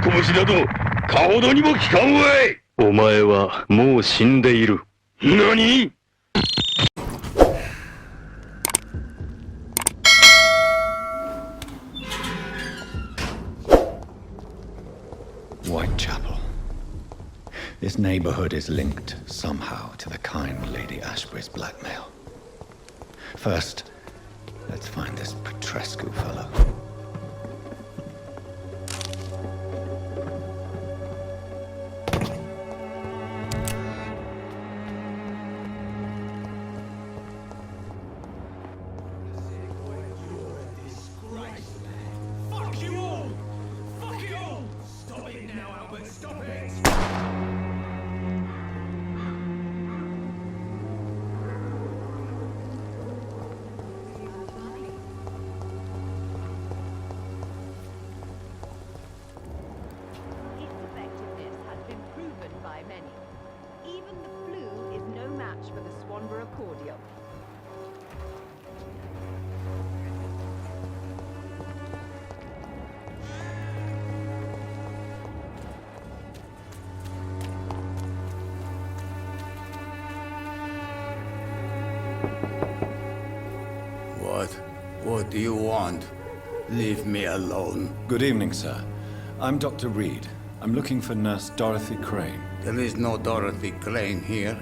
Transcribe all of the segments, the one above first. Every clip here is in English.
拳などかほどにも効かんわい。お前はもう死んでいる。何？ Whitechapel. This neighborhood is linked somehow to the kind Lady Ashbury's blackmail. First, let's find this Petrescu fellow. What do you want? Leave me alone. Good evening, sir. I'm Dr. Reed. I'm looking for Nurse Dorothy Crane. There is no Dorothy Crane here.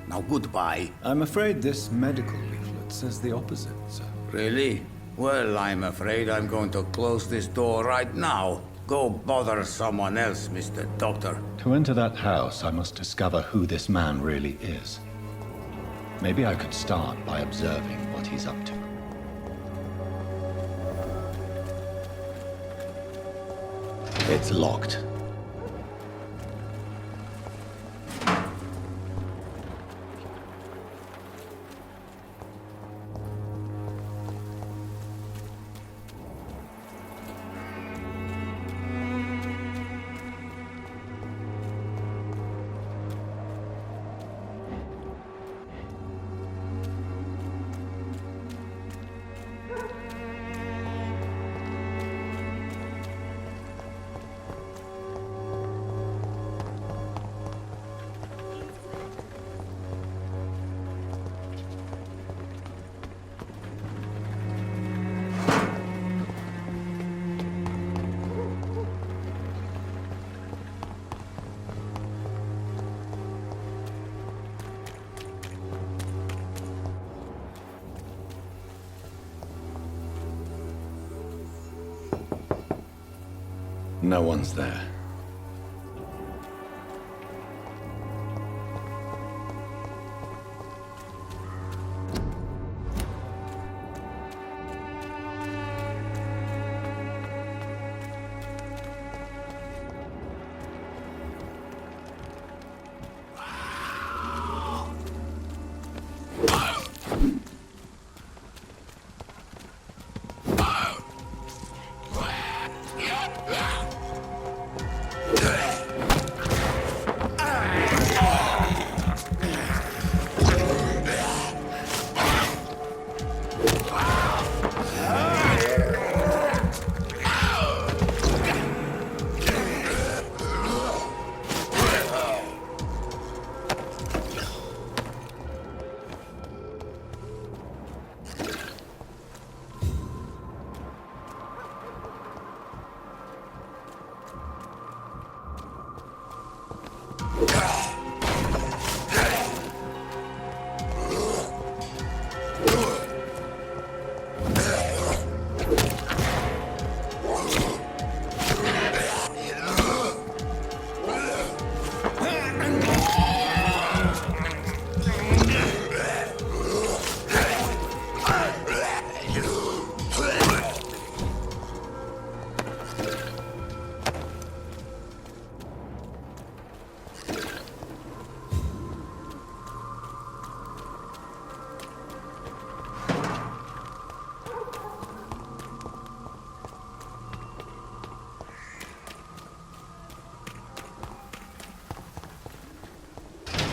Now goodbye. I'm afraid this medical leaflet says the opposite, sir. Really? Well, I'm afraid I'm going to close this door right now. Go bother someone else, Mr. Doctor. To enter that house, I must discover who this man really is. Maybe I could start by observing what he's up to. It's locked. No one's there.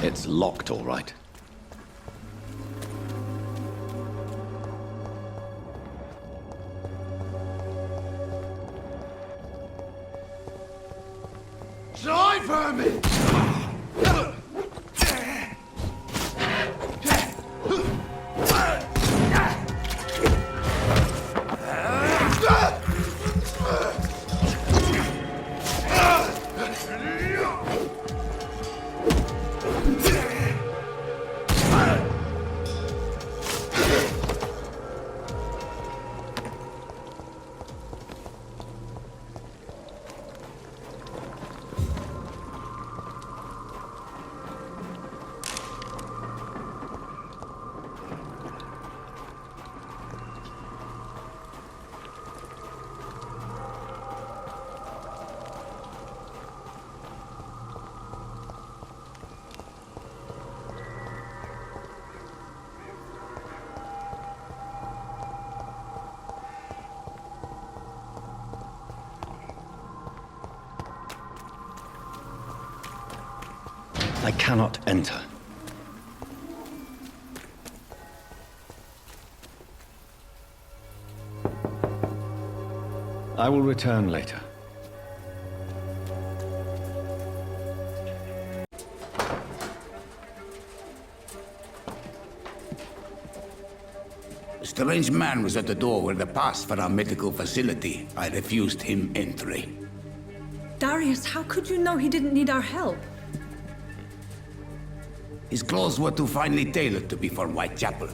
It's locked, all right. vermin! I cannot enter. I will return later. A strange man was at the door with a pass for our medical facility. I refused him entry. Darius, how could you know he didn't need our help? His clothes were too finely tailored to be for Whitechapel.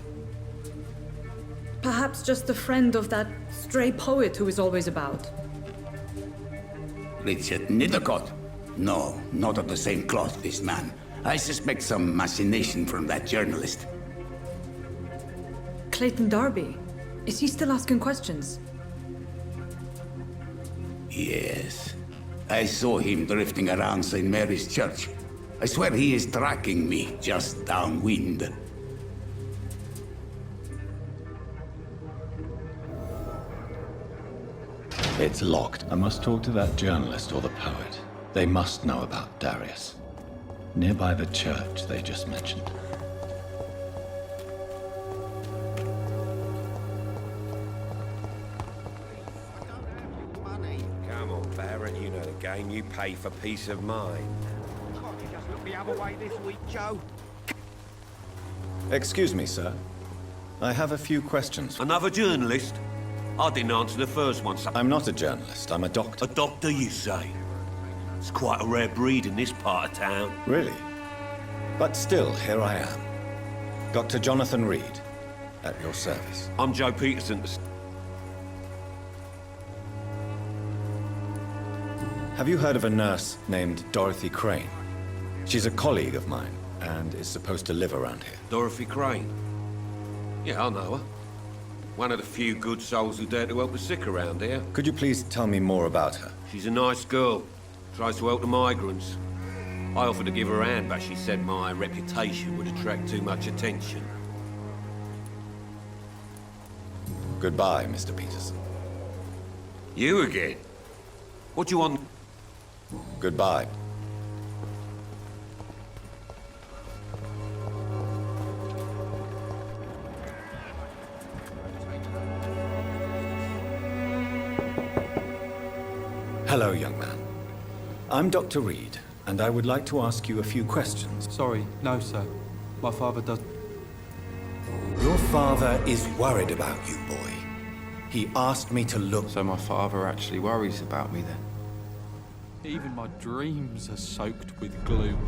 Perhaps just a friend of that stray poet who is always about. Richard Nithercott? No, not of the same cloth, this man. I suspect some machination from that journalist. Clayton Darby. Is he still asking questions? Yes. I saw him drifting around St. Mary's Church. I swear he is tracking me just downwind. It's locked. I must talk to that journalist or the poet. They must know about Darius. Nearby the church they just mentioned. Come on, Barrett, you know the game. You pay for peace of mind. Can't you just look the other way this week, Joe? Excuse me, sir. I have a few questions. Another journalist? I didn't answer the first one, so... I'm not a journalist, I'm a doctor. A doctor, you say? It's quite a rare breed in this part of town. Really? But still, here I am. Dr. Jonathan Reed, at your service. I'm Joe Peterson. Have you heard of a nurse named Dorothy Crane? She's a colleague of mine, and is supposed to live around here. Dorothy Crane? Yeah, I know her. One of the few good souls who dare to help the sick around here. Could you please tell me more about her? She's a nice girl. Tries to help the migrants. I offered to give her a hand, but she said my reputation would attract too much attention. Goodbye, Mr. Peterson. You again? What do you want? Goodbye. Hello, young man. I'm Dr. Reed, and I would like to ask you a few questions. Sorry, no, sir. My father does... Your father is worried about you, boy. He asked me to look... So my father actually worries about me, then? Even my dreams are soaked with gloom.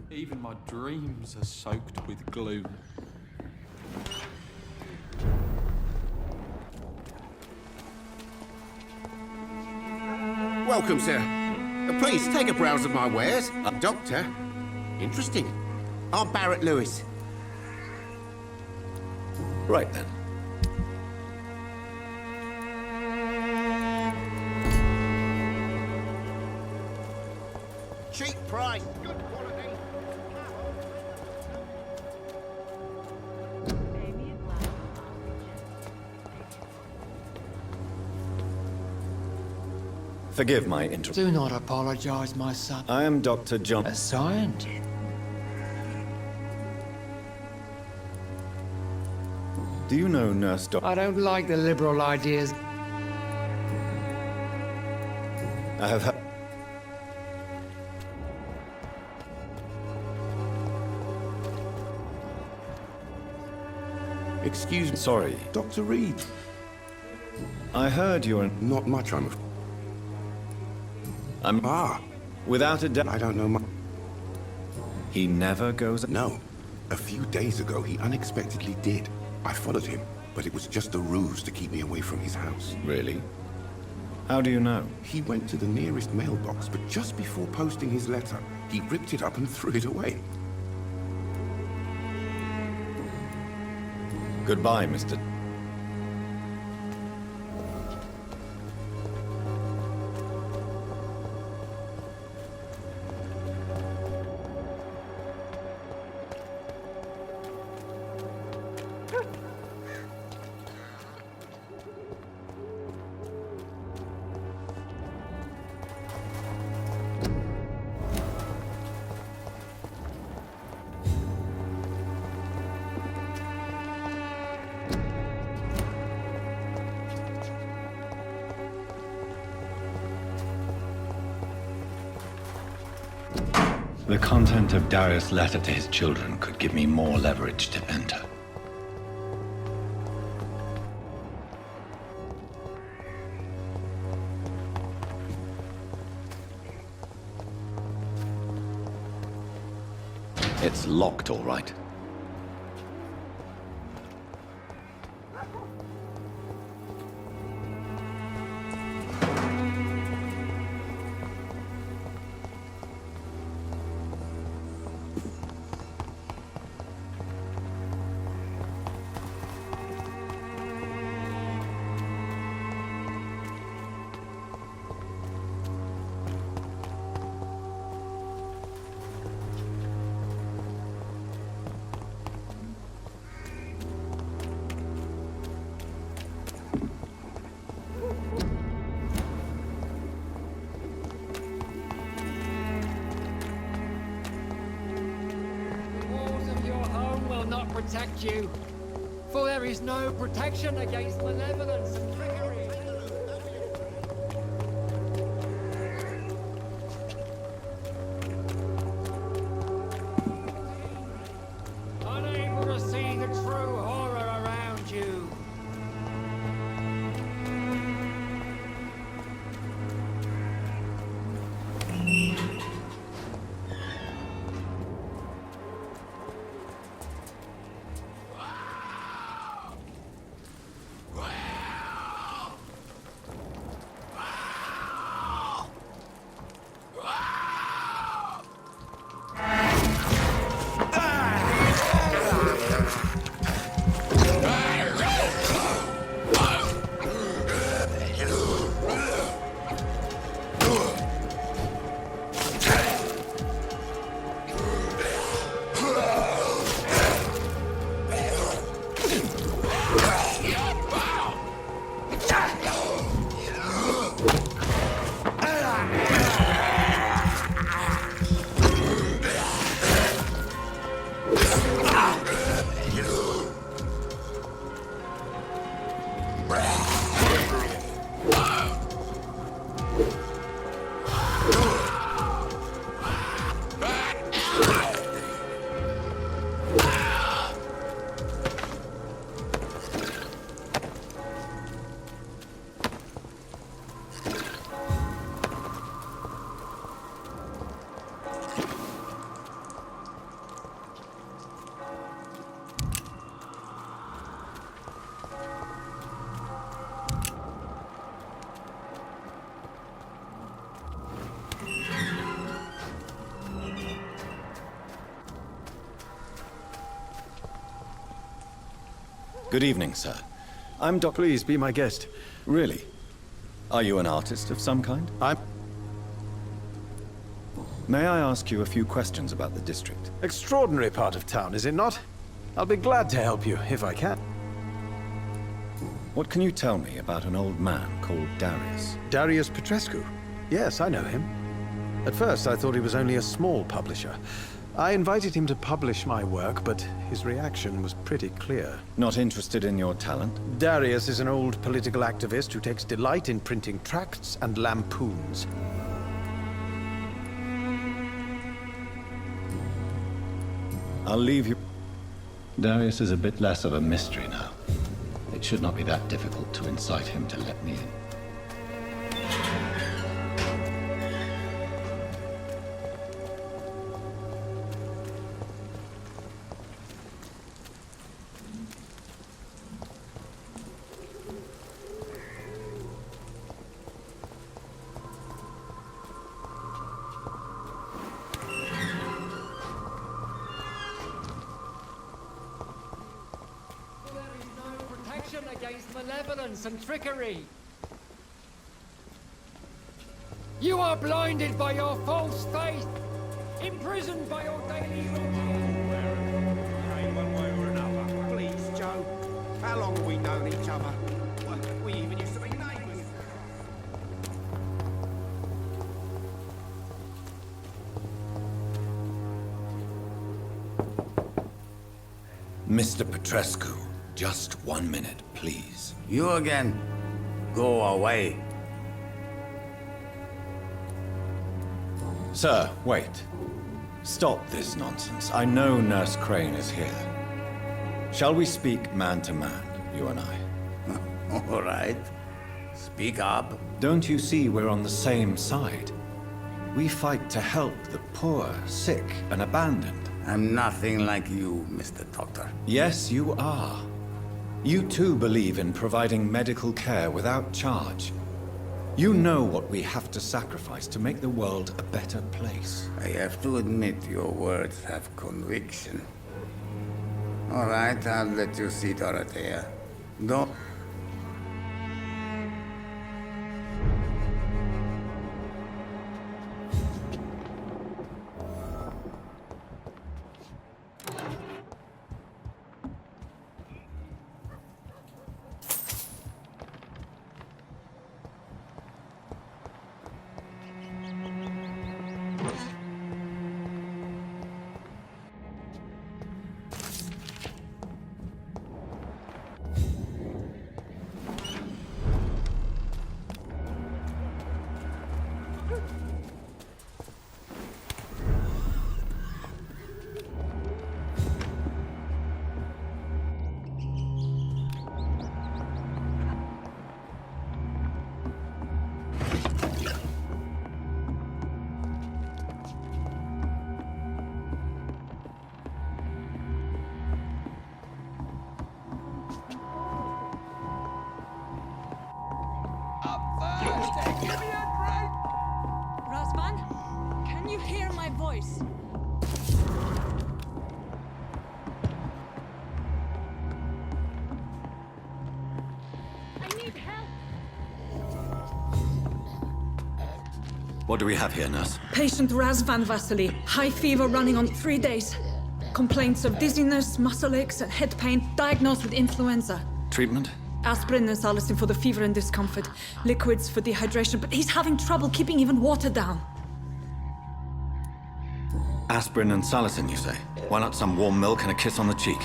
Even my dreams are soaked with gloom. Welcome, sir. Please take a browse of my wares. Doctor. Interesting. I'm Barrett Lewis. Right then. price. Good quality. Forgive my interruption. Do not apologize, my son. I am Dr. John. A scientist. Do you know Nurse Doc? I don't like the liberal ideas. I have Excuse me. Sorry. Dr. Reed. I heard you're... Not much, I'm... Without a doubt... I don't know much. He never goes... No. A few days ago, he unexpectedly did. I followed him, but it was just a ruse to keep me away from his house. Really? How do you know? He went to the nearest mailbox, but just before posting his letter, he ripped it up and threw it away. Goodbye, Mr. The content of Darius' letter to his children could give me more leverage to enter. It's locked, all right. Protect you, for there is no protection against malevolence and trickery. Unable to see the true horror around you. Good evening, sir. I'm Doc. Please be my guest. Really? Are you an artist of some kind? May I ask you a few questions about the district? Extraordinary part of town, is it not? I'll be glad to help you, if I can. What can you tell me about an old man called Darius? Darius Petrescu? Yes, I know him. At first, I thought he was only a small publisher. I invited him to publish my work, but his reaction was pretty clear. Not interested in your talent? Darius is an old political activist who takes delight in printing tracts and lampoons. I'll leave you. Darius is a bit less of a mystery now. It should not be that difficult to incite him to let me in. Against malevolence and trickery. You are blinded by your false faith, imprisoned by your daily routine. One way or another. Please, Joe. How long have we known each other? Well, we even used to be neighbours. Mr. Petrescu, just 1 minute, please. You again? Go away. Sir, wait. Stop this nonsense. I know Nurse Crane is here. Shall we speak man to man, you and I? All right. Speak up. Don't you see we're on the same side? We fight to help the poor, sick, and abandoned. I'm nothing like you, Mr. Doctor. Yes, you are. You too believe in providing medical care without charge. You know what we have to sacrifice to make the world a better place. I have to admit your words have conviction. All right, I'll let you see Dorothea. Don't... Razvan, can you hear my voice? I need help. What do we have here, nurse? Patient Razvan Vasily. High fever running on 3 days. Complaints of dizziness, muscle aches, and head pain. Diagnosed with influenza. Treatment? Aspirin and salicin for the fever and discomfort. Liquids for dehydration, but he's having trouble keeping even water down. Aspirin and salicin, you say? Why not some warm milk and a kiss on the cheek?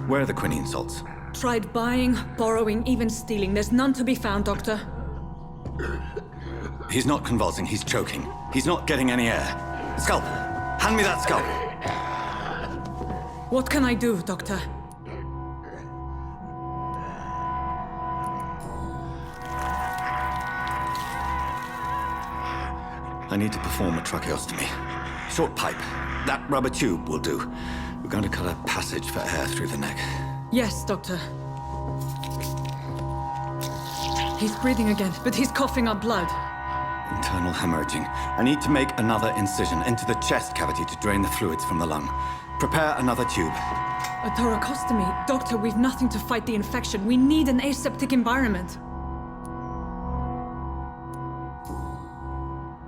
Where are the quinine salts? Tried buying, borrowing, even stealing. There's none to be found, Doctor. He's not convulsing, he's choking. He's not getting any air. Scalpel! Hand me that scalpel! What can I do, Doctor? I need to perform a tracheostomy. Short pipe. That rubber tube will do. We're going to cut a passage for air through the neck. Yes, Doctor. He's breathing again, but he's coughing up blood. Internal hemorrhaging. I need to make another incision into the chest cavity to drain the fluids from the lung. Prepare another tube. A thoracostomy? Doctor, we've nothing to fight the infection. We need an aseptic environment.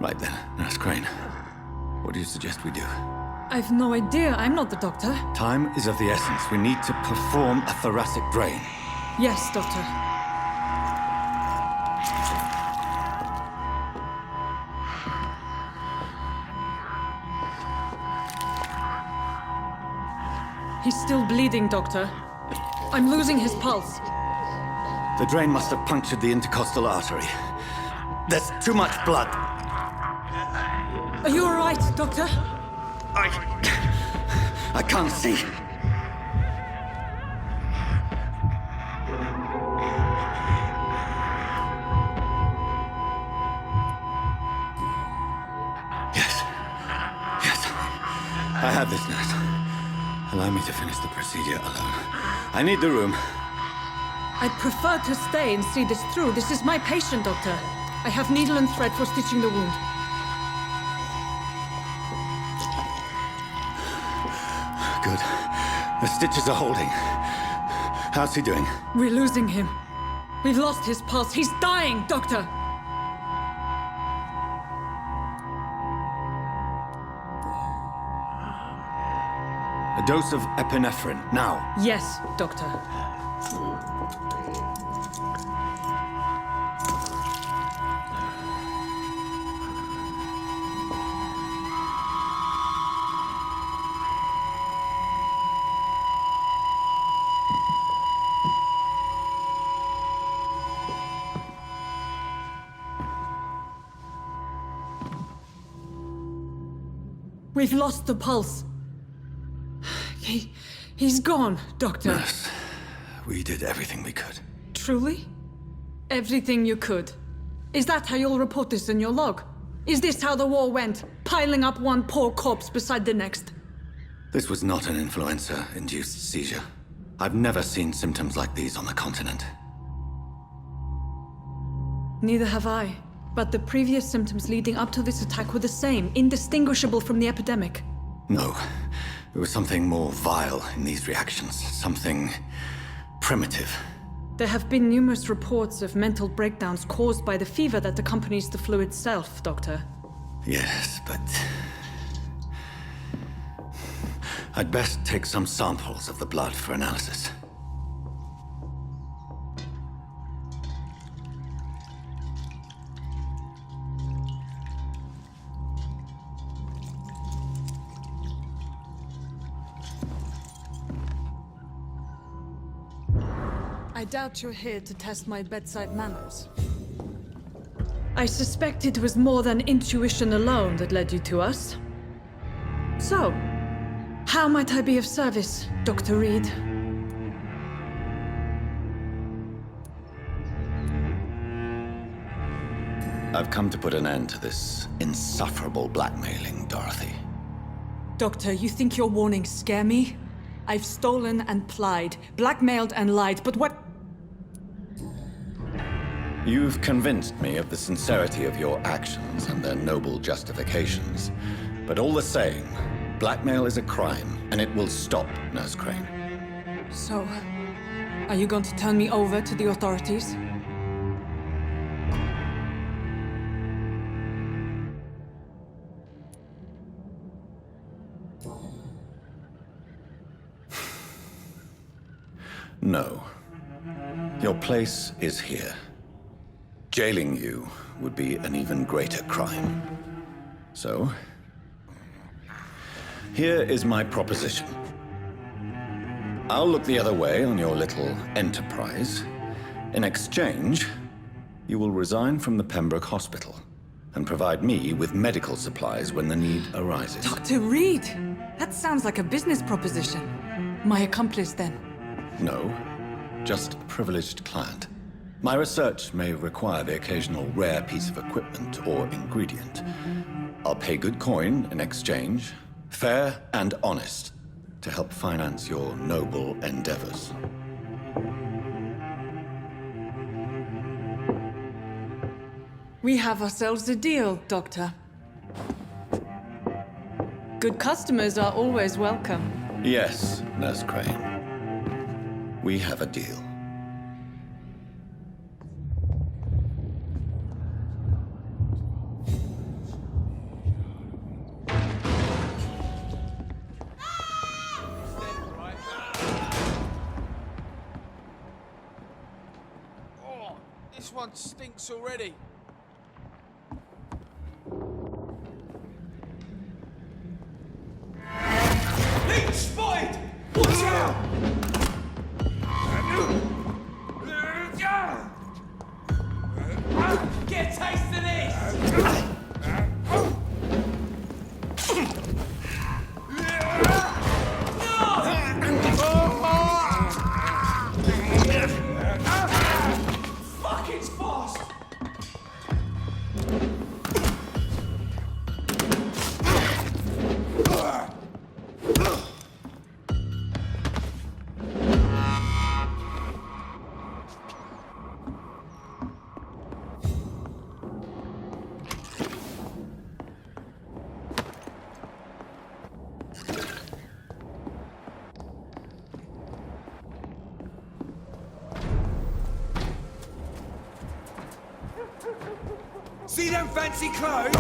Right then, Nurse Crane. What do you suggest we do? I've no idea. I'm not the doctor. Time is of the essence. We need to perform a thoracic drain. Yes, doctor. He's still bleeding, doctor. I'm losing his pulse. The drain must have punctured the intercostal artery. There's too much blood. Are you all right, doctor? I can't see. Yes. I have this, nurse. Allow me to finish the procedure alone. I need the room. I'd prefer to stay and see this through. This is my patient, doctor. I have needle and thread for stitching the wound. Good. The stitches are holding. How's he doing? We're losing him. We've lost his pulse. He's dying, doctor. A dose of epinephrine, now. Yes, doctor. We've lost the pulse. He's gone, Doctor. Nurse, we did everything we could. Truly? Everything you could? Is that how you'll report this in your log? Is this how the war went? Piling up one poor corpse beside the next? This was not an influenza-induced seizure. I've never seen symptoms like these on the continent. Neither have I. But the previous symptoms leading up to this attack were the same, indistinguishable from the epidemic. No. There was something more vile in these reactions. Something primitive. There have been numerous reports of mental breakdowns caused by the fever that accompanies the flu itself, Doctor. Yes, but... I'd best take some samples of the blood for analysis. I doubt you're here to test my bedside manners. I suspect it was more than intuition alone that led you to us. So, how might I be of service, Dr. Reed? I've come to put an end to this insufferable blackmailing, Dorothy. Doctor, you think your warnings scare me? I've stolen and plied, blackmailed and lied, but what... You've convinced me of the sincerity of your actions and their noble justifications. But all the same, blackmail is a crime, and it will stop, Nurse Crane. So, are you going to turn me over to the authorities? No. Your place is here. Jailing you would be an even greater crime. So, here is my proposition. I'll look the other way on your little enterprise. In exchange, you will resign from the Pembroke Hospital and provide me with medical supplies when the need arises. Dr. Reed! That sounds like a business proposition. My accomplice, then? No, just a privileged client. My research may require the occasional rare piece of equipment or ingredient. I'll pay good coin in exchange, fair and honest, to help finance your noble endeavors. We have ourselves a deal, Doctor. Good customers are always welcome. Yes, Nurse Crane. We have a deal. one stinks already. Leech spotted! Watch out! Get a taste of this! Fuck, it's fast! See them fancy clothes?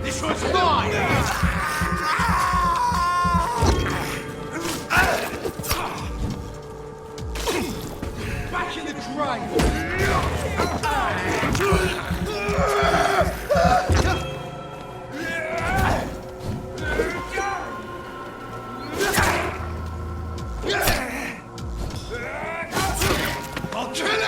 This one's mine! Back in the I'll kill it!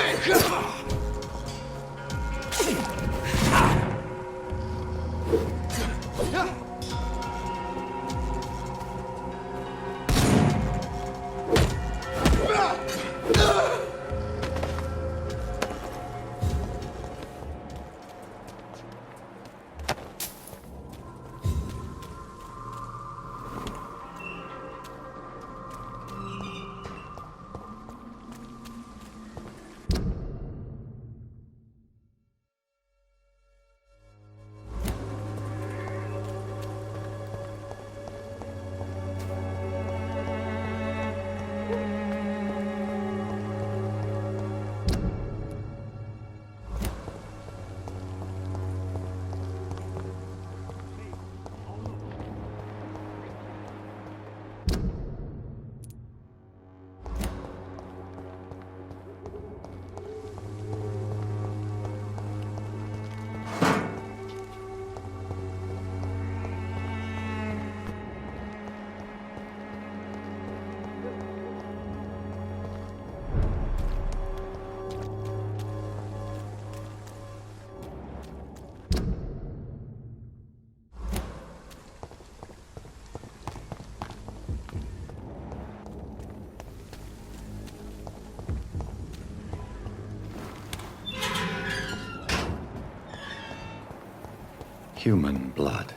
Human blood.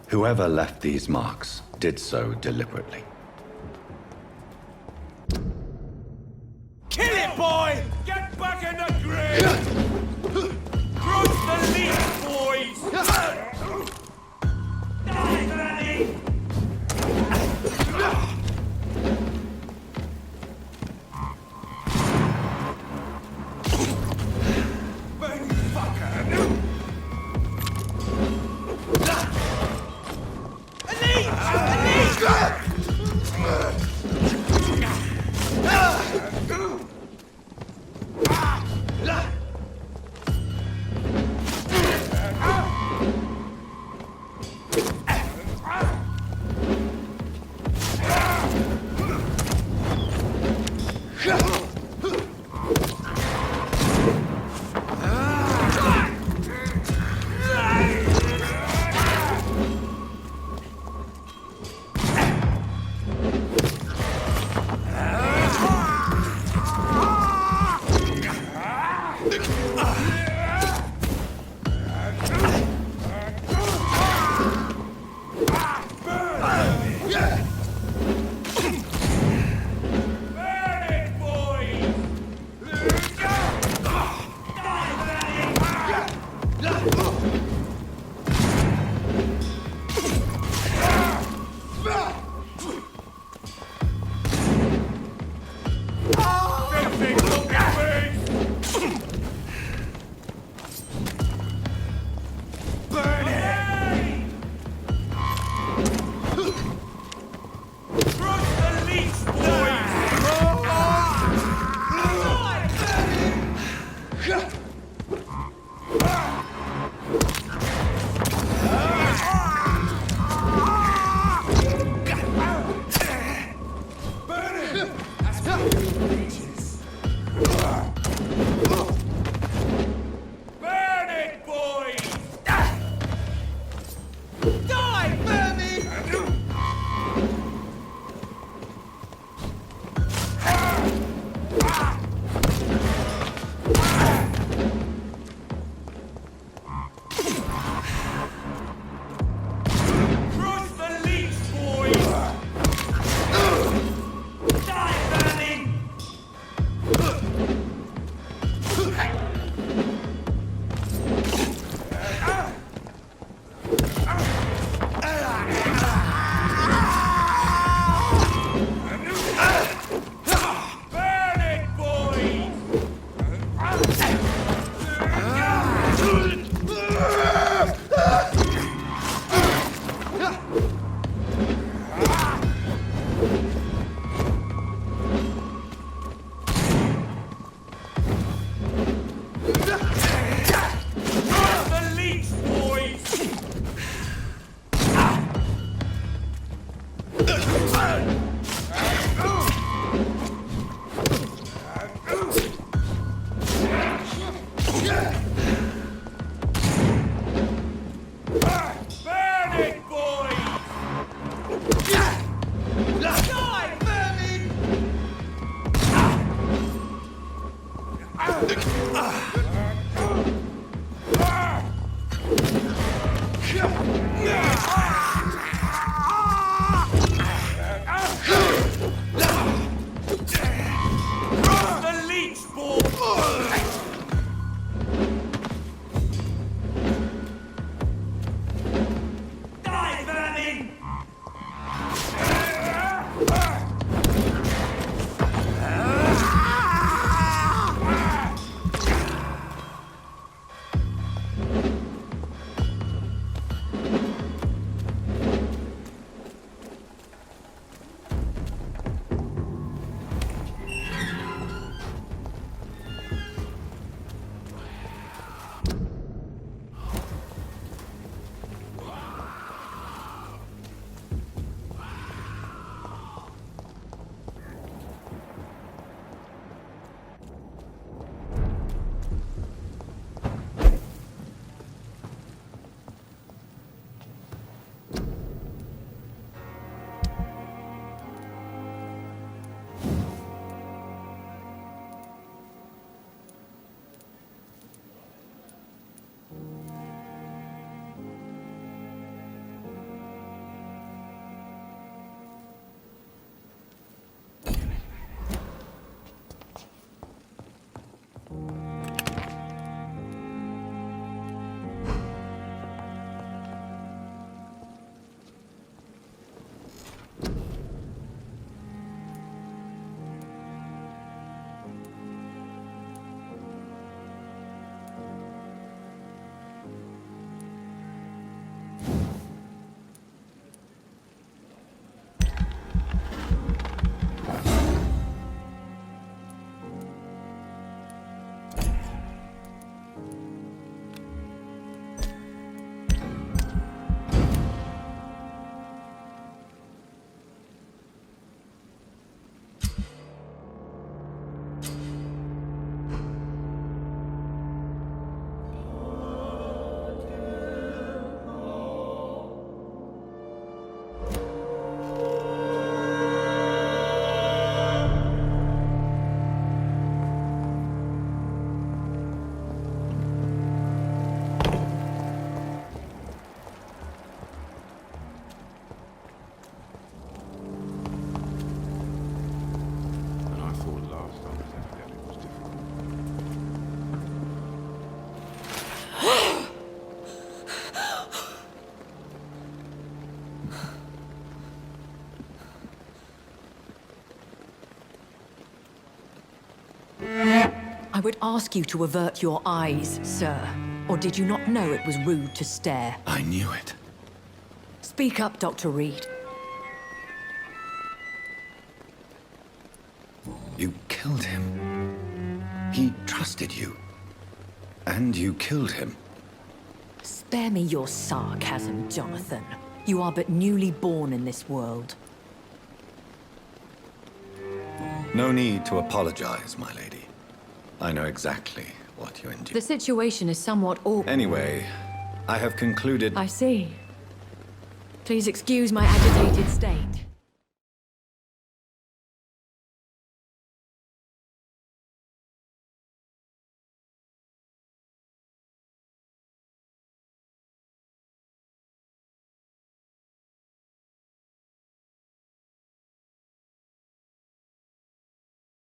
Whoever left these marks did so deliberately. Kill it, boy! Get back in the grave! Cross the lead, boys! Die, Granny! Bang, fucker! I would ask you to avert your eyes, sir. Or did you not know it was rude to stare? I knew it. Speak up, Dr. Reed. You killed him. He trusted you. And you killed him. Spare me your sarcasm, Jonathan. You are but newly born in this world. No need to apologize, my lady. I know exactly what you endured. The situation is somewhat awkward. Anyway, I have concluded... I see. Please excuse my agitated state.